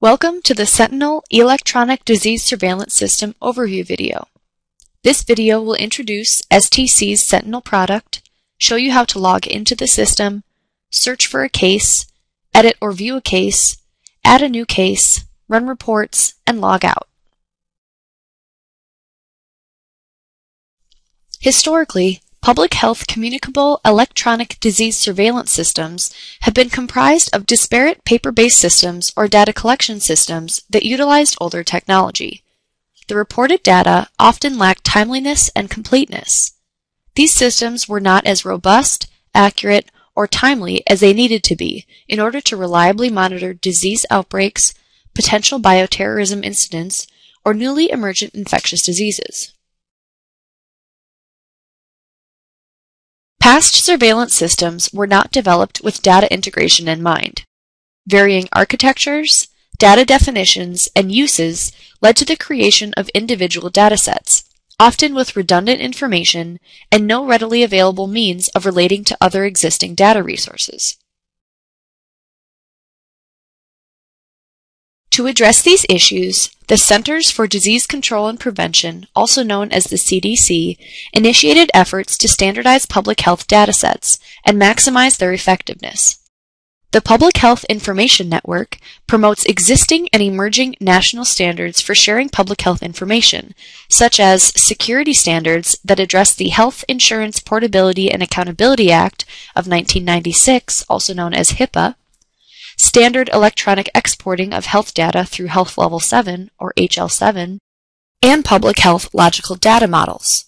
Welcome to the Sentinel Electronic Disease Surveillance System Overview video. This video will introduce STC's Sentinel product, show you how to log into the system, search for a case, edit or view a case, add a new case, run reports, and log out. Historically, public health communicable electronic disease surveillance systems have been comprised of disparate paper-based systems or data collection systems that utilized older technology. The reported data often lacked timeliness and completeness. These systems were not as robust, accurate, or timely as they needed to be in order to reliably monitor disease outbreaks, potential bioterrorism incidents, or newly emergent infectious diseases. Past surveillance systems were not developed with data integration in mind. Varying architectures, data definitions, and uses led to the creation of individual datasets, often with redundant information and no readily available means of relating to other existing data resources. To address these issues, the Centers for Disease Control and Prevention, also known as the CDC, initiated efforts to standardize public health datasets and maximize their effectiveness. The Public Health Information Network promotes existing and emerging national standards for sharing public health information, such as security standards that address the Health Insurance Portability and Accountability Act of 1996, also known as HIPAA, standard electronic exporting of health data through Health Level 7, or HL7, and public health logical data models.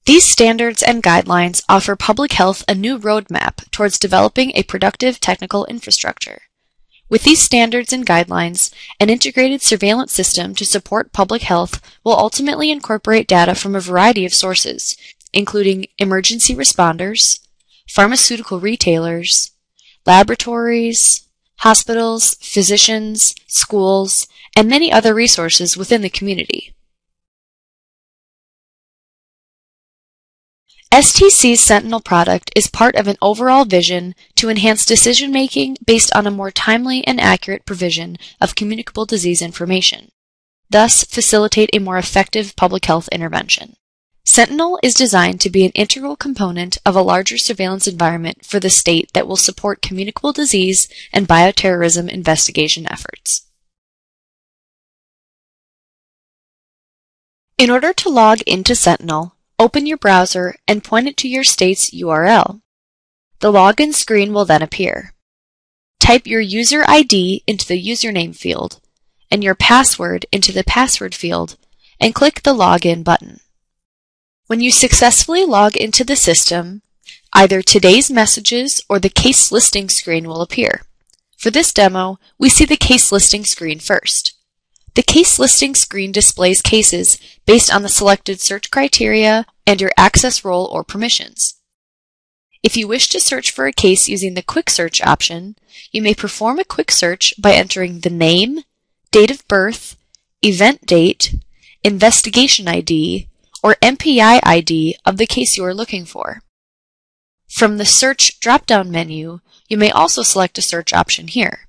These standards and guidelines offer public health a new roadmap towards developing a productive technical infrastructure. With these standards and guidelines, an integrated surveillance system to support public health will ultimately incorporate data from a variety of sources, including emergency responders, pharmaceutical retailers, laboratories, hospitals, physicians, schools, and many other resources within the community. STC's Sentinel product is part of an overall vision to enhance decision-making based on a more timely and accurate provision of communicable disease information, thus facilitate a more effective public health intervention. Sentinel is designed to be an integral component of a larger surveillance environment for the state that will support communicable disease and bioterrorism investigation efforts. In order to log into Sentinel, open your browser and point it to your state's URL. The login screen will then appear. Type your user ID into the username field and your password into the password field and click the Login button. When you successfully log into the system, either today's messages or the case listing screen will appear. For this demo, we see the case listing screen first. The case listing screen displays cases based on the selected search criteria and your access role or permissions. If you wish to search for a case using the quick search option, you may perform a quick search by entering the name, date of birth, event date, investigation ID, or MPI ID of the case you are looking for. From the Search drop-down menu, you may also select a search option here.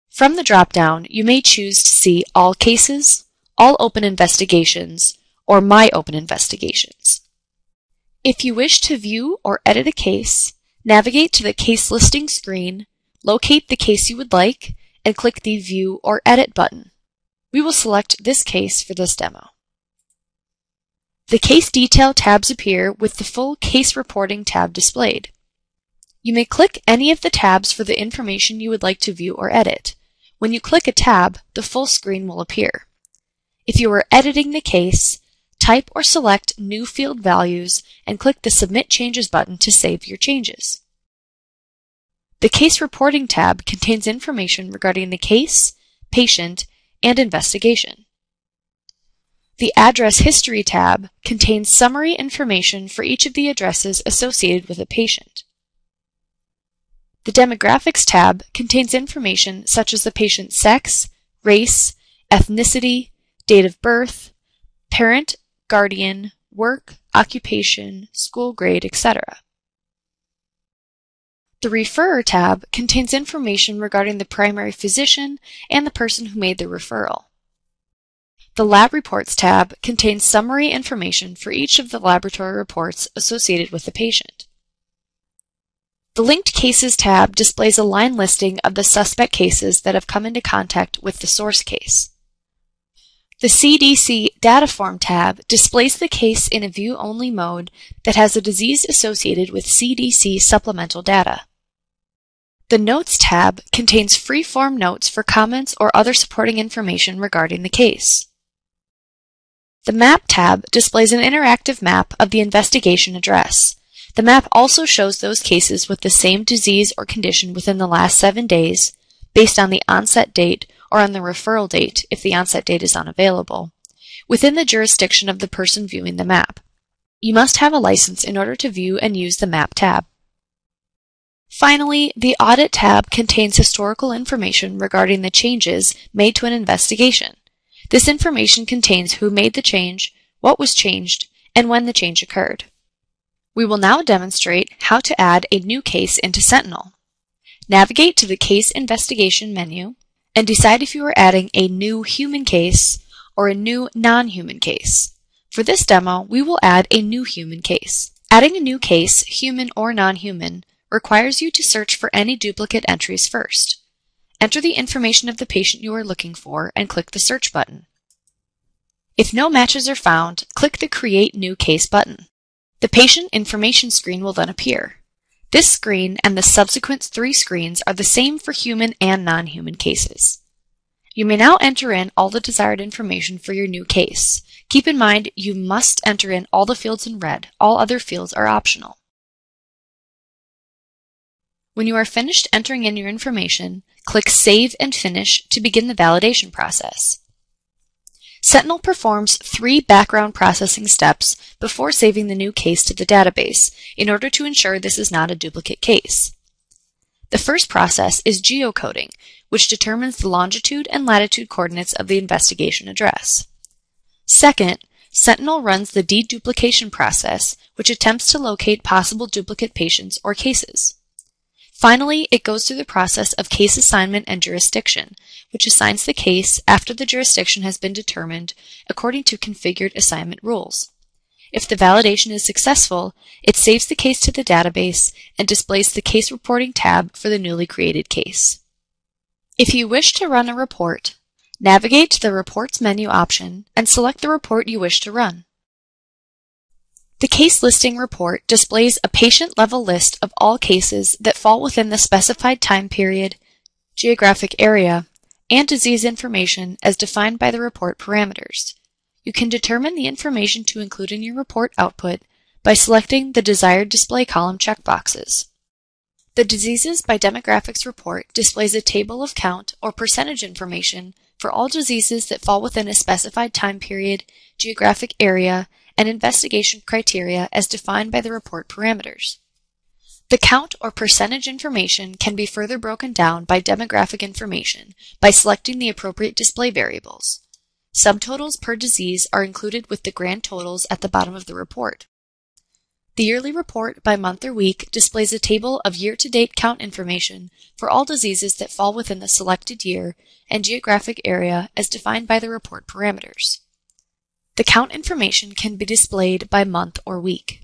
From the drop-down, you may choose to see All Cases, All Open Investigations, or My Open Investigations. If you wish to view or edit a case, navigate to the case listing screen, locate the case you would like, and click the View or Edit button. We will select this case for this demo. The Case Detail tabs appear with the full Case Reporting tab displayed. You may click any of the tabs for the information you would like to view or edit. When you click a tab, the full screen will appear. If you are editing the case, type or select new field values and click the Submit Changes button to save your changes. The Case Reporting tab contains information regarding the case, patient, and investigation. The Address History tab contains summary information for each of the addresses associated with a patient. The Demographics tab contains information such as the patient's sex, race, ethnicity, date of birth, parent, guardian, work, occupation, school grade, etc. The Referrer tab contains information regarding the primary physician and the person who made the referral. The Lab Reports tab contains summary information for each of the laboratory reports associated with the patient. The Linked Cases tab displays a line listing of the suspect cases that have come into contact with the source case. The CDC Data Form tab displays the case in a view-only mode that has a disease associated with CDC supplemental data. The Notes tab contains free-form notes for comments or other supporting information regarding the case. The Map tab displays an interactive map of the investigation address. The map also shows those cases with the same disease or condition within the last 7 days, based on the onset date or on the referral date if the onset date is unavailable, within the jurisdiction of the person viewing the map. You must have a license in order to view and use the Map tab. Finally, the Audit tab contains historical information regarding the changes made to an investigation. This information contains who made the change, what was changed, and when the change occurred. We will now demonstrate how to add a new case into Sentinel. Navigate to the Case Investigation menu and decide if you are adding a new human case or a new non-human case. For this demo, we will add a new human case. Adding a new case, human or non-human, requires you to search for any duplicate entries first. Enter the information of the patient you are looking for and click the Search button. If no matches are found, click the Create New Case button. The patient information screen will then appear. This screen and the subsequent 3 screens are the same for human and non-human cases. You may now enter in all the desired information for your new case. Keep in mind you must enter in all the fields in red. All other fields are optional. When you are finished entering in your information, click Save and Finish to begin the validation process. Sentinel performs 3 background processing steps before saving the new case to the database in order to ensure this is not a duplicate case. The first process is geocoding, which determines the longitude and latitude coordinates of the investigation address. Second, Sentinel runs the deduplication process, which attempts to locate possible duplicate patients or cases. Finally, it goes through the process of case assignment and jurisdiction, which assigns the case after the jurisdiction has been determined according to configured assignment rules. If the validation is successful, it saves the case to the database and displays the Case Reporting tab for the newly created case. If you wish to run a report, navigate to the Reports menu option and select the report you wish to run. The Case Listing report displays a patient-level list of all cases that fall within the specified time period, geographic area, and disease information as defined by the report parameters. You can determine the information to include in your report output by selecting the desired display column checkboxes. The Diseases by Demographics report displays a table of count or percentage information for all diseases that fall within a specified time period, geographic area, and investigation criteria as defined by the report parameters. The count or percentage information can be further broken down by demographic information by selecting the appropriate display variables. Subtotals per disease are included with the grand totals at the bottom of the report. The yearly report by month or week displays a table of year-to-date count information for all diseases that fall within the selected year and geographic area as defined by the report parameters. The count information can be displayed by month or week.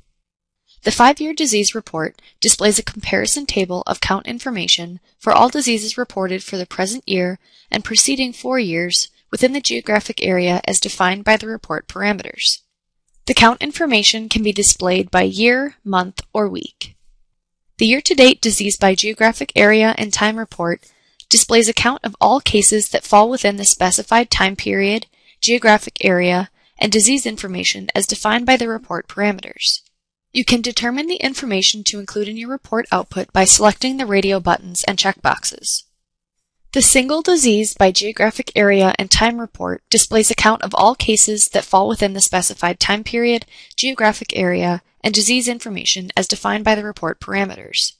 The 5-year disease report displays a comparison table of count information for all diseases reported for the present year and preceding 4 years within the geographic area as defined by the report parameters. The count information can be displayed by year, month, or week. The year-to-date disease by geographic area and time report displays a count of all cases that fall within the specified time period, geographic area, and disease information as defined by the report parameters. You can determine the information to include in your report output by selecting the radio buttons and checkboxes. The Single Disease by Geographic Area and Time report displays a count of all cases that fall within the specified time period, geographic area, and disease information as defined by the report parameters.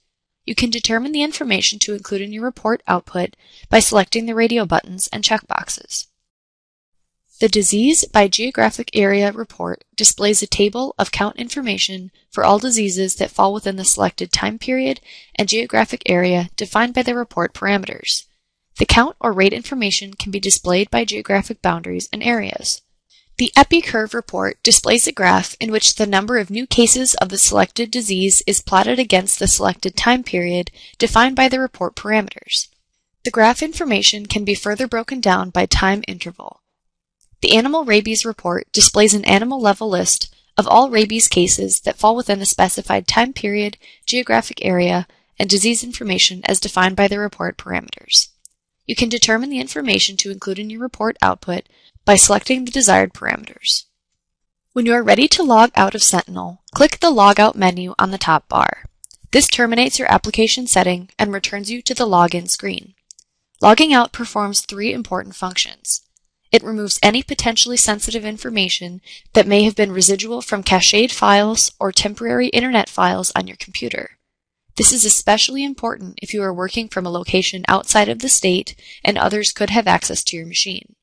You can determine the information to include in your report output by selecting the radio buttons and checkboxes. The Disease by Geographic Area report displays a table of count information for all diseases that fall within the selected time period and geographic area defined by the report parameters. The count or rate information can be displayed by geographic boundaries and areas. The EpiCurve report displays a graph in which the number of new cases of the selected disease is plotted against the selected time period defined by the report parameters. The graph information can be further broken down by time interval. The Animal Rabies report displays an animal-level list of all rabies cases that fall within a specified time period, geographic area, and disease information as defined by the report parameters. You can determine the information to include in your report output by selecting the desired parameters. When you are ready to log out of Sentinel, click the Logout menu on the top bar. This terminates your application setting and returns you to the login screen. Logging out performs three important functions. It removes any potentially sensitive information that may have been residual from cached files or temporary internet files on your computer. This is especially important if you are working from a location outside of the state and others could have access to your machine.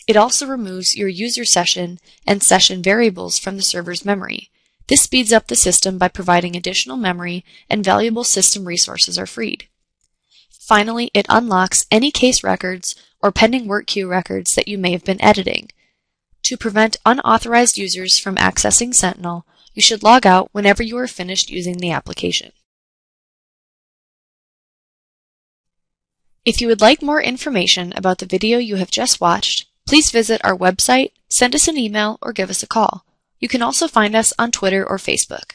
It also removes your user session and session variables from the server's memory. This speeds up the system by providing additional memory, and valuable system resources are freed. Finally, it unlocks any case records or pending work queue records that you may have been editing. To prevent unauthorized users from accessing Sentinel, you should log out whenever you are finished using the application. If you would like more information about the video you have just watched, please visit our website, send us an email, or give us a call. You can also find us on Twitter or Facebook.